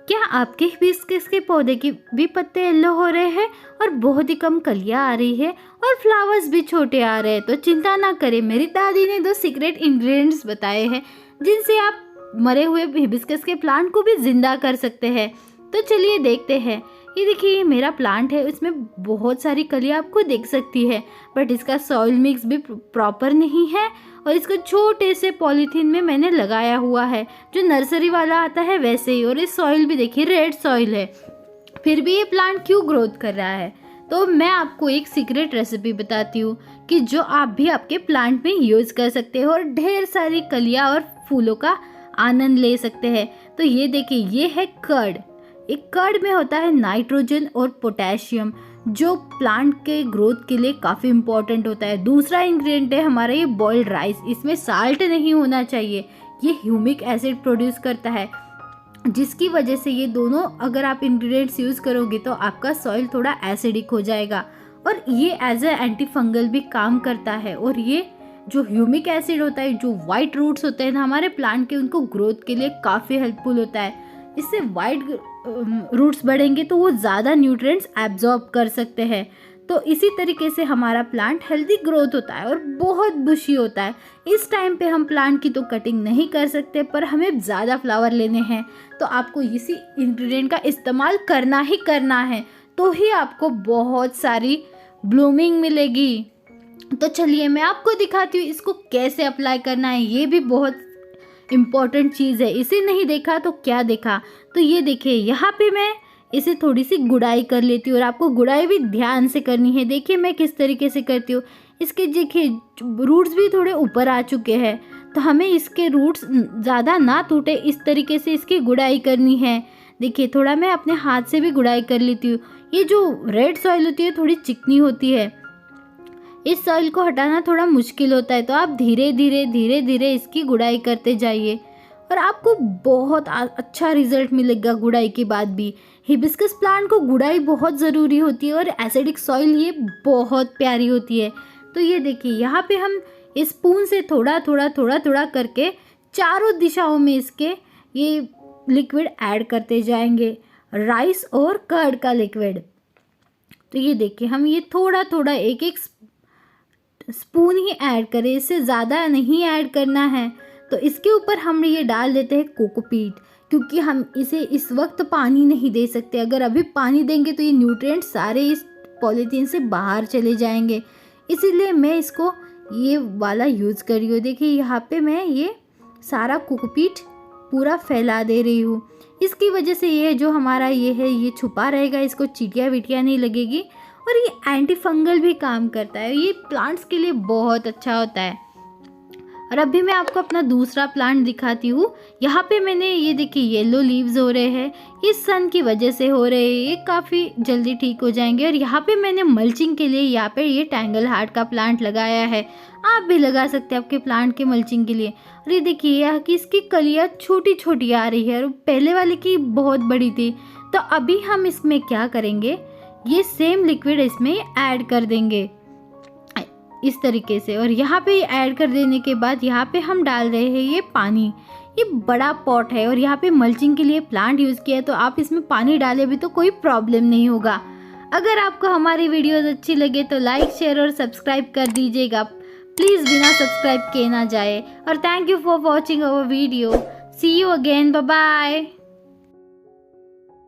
क्या आपके हिबिस्कस के पौधे के भी पत्ते येलो हो रहे हैं और बहुत ही कम कलियां आ रही है और फ्लावर्स भी छोटे आ रहे हैं? तो चिंता ना करें, मेरी दादी ने 2 सीक्रेट इंग्रेडिएंट्स बताए हैं जिनसे आप मरे हुए हिबिस्कस के प्लांट को भी जिंदा कर सकते हैं। तो चलिए देखते हैं। ये देखिए, ये मेरा प्लांट है, इसमें बहुत सारी कलियां आपको देख सकती है, बट इसका सॉइल मिक्स भी प्रॉपर नहीं है और इसको छोटे से पॉलीथीन में मैंने लगाया हुआ है जो नर्सरी वाला आता है वैसे ही। और ये सॉइल भी देखिए रेड सॉइल है, फिर भी ये प्लांट क्यों ग्रोथ कर रहा है? तो मैं आपको एक सीक्रेट रेसिपी बताती हूँ कि जो आप भी आपके प्लांट में यूज़ कर सकते हो और ढेर सारी कलियां और फूलों का आनंद ले सकते हैं। तो ये देखिए, ये है कर्ड। एक कर्ड में होता है नाइट्रोजन और पोटेशियम जो प्लांट के ग्रोथ के लिए काफ़ी इम्पोर्टेंट होता है। दूसरा इंग्रेडिएंट है हमारा ये बॉइल्ड राइस। इसमें साल्ट नहीं होना चाहिए, ये ह्यूमिक एसिड प्रोड्यूस करता है, जिसकी वजह से ये दोनों अगर आप इंग्रेडिएंट्स यूज़ करोगे तो आपका सॉइल थोड़ा एसिडिक हो जाएगा। और ये एज ए एंटी फंगल भी काम करता है। और ये जो ह्यूमिक एसिड होता है, जो वाइट रूट्स होते हैं ना हमारे प्लांट के, उनको ग्रोथ के लिए काफ़ी हेल्पफुल होता है। इससे वाइट रूट्स बढ़ेंगे तो वो ज़्यादा न्यूट्रिएंट्स एब्जॉर्ब कर सकते हैं। तो इसी तरीके से हमारा प्लांट हेल्दी ग्रोथ होता है और बहुत बुशी होता है। इस टाइम पे हम प्लांट की तो कटिंग नहीं कर सकते, पर हमें ज़्यादा फ्लावर लेने हैं तो आपको इसी इंग्रेडिएंट का इस्तेमाल करना ही करना है, तो ही आपको बहुत सारी ब्लूमिंग मिलेगी। तो चलिए मैं आपको दिखाती हूँ इसको कैसे अप्लाई करना है। ये भी बहुत इम्पॉर्टेंट चीज़ है, इसे नहीं देखा तो क्या देखा। तो ये देखिए, यहाँ पे मैं इसे थोड़ी सी गुड़ाई कर लेती हूँ और आपको गुड़ाई भी ध्यान से करनी है। देखिए मैं किस तरीके से करती हूँ। इसके देखिए रूट्स भी थोड़े ऊपर आ चुके हैं, तो हमें इसके रूट्स ज़्यादा ना टूटे इस तरीके से इसकी गुड़ाई करनी है। देखिए थोड़ा मैं अपने हाथ से भी गुड़ाई कर लेती हूँ। ये जो रेड सॉइल होती है थोड़ी चिकनी होती है, इस सॉइल को हटाना थोड़ा मुश्किल होता है, तो आप धीरे धीरे इसकी गुड़ाई करते जाइए और आपको बहुत अच्छा रिजल्ट मिलेगा गुड़ाई के बाद भी। हिबिस्कस प्लांट को गुड़ाई बहुत ज़रूरी होती है और एसिडिक सॉइल ये बहुत प्यारी होती है। तो ये देखिए, यहाँ पे हम इस स्पून से थोड़ा थोड़ा करके चारों दिशाओं में इसके ये लिक्विड ऐड करते जाएंगे, राइस और कर्ड का लिक्विड। तो ये देखिए, हम ये थोड़ा एक स्पून ही ऐड करें, इससे ज़्यादा नहीं ऐड करना है। तो इसके ऊपर हम ये डाल देते हैं कोकोपीट, क्योंकि हम इसे इस वक्त पानी नहीं दे सकते। अगर अभी पानी देंगे तो ये न्यूट्रिएंट सारे इस पॉलीथीन से बाहर चले जाएंगे, इसीलिए मैं इसको ये वाला यूज़ कर रही हूँ। देखिए यहाँ पे मैं ये सारा कोकोपीट पूरा फैला दे रही हूँ। इसकी वजह से ये जो हमारा ये है ये छुपा रहेगा, इसको चींटियाँ विटियाँ नहीं लगेगी और ये एंटी फंगल भी काम करता है। ये प्लांट्स के लिए बहुत अच्छा होता है। और अभी मैं आपको अपना दूसरा प्लांट दिखाती हूँ। यहाँ पे मैंने ये देखिए येलो लीव्स हो रहे हैं, ये सन की वजह से हो रहे हैं, ये काफ़ी जल्दी ठीक हो जाएंगे। और यहाँ पे मैंने मल्चिंग के लिए यहाँ पे ये टैंगल हार्ट का प्लांट लगाया है, आप भी लगा सकते हैं आपके प्लांट के मल्चिंग के लिए। और ये देखिए यहाँ की इसकी कलियाँ छोटी छोटी आ रही है और पहले वाले की बहुत बड़ी थी। तो अभी हम इसमें क्या करेंगे, ये सेम लिक्विड इसमें ऐड कर देंगे इस तरीके से। और यहाँ पे ऐड कर देने के बाद यहाँ पे हम डाल रहे हैं ये पानी। ये बड़ा पॉट है और यहाँ पे मल्चिंग के लिए प्लांट यूज़ किया है, तो आप इसमें पानी डाले भी तो कोई प्रॉब्लम नहीं होगा। अगर आपको हमारी वीडियोस अच्छी लगे तो लाइक शेयर और सब्सक्राइब कर दीजिएगा, प्लीज़ बिना सब्सक्राइब किए ना जाए। और thank you for watching our video. See you again, bye bye.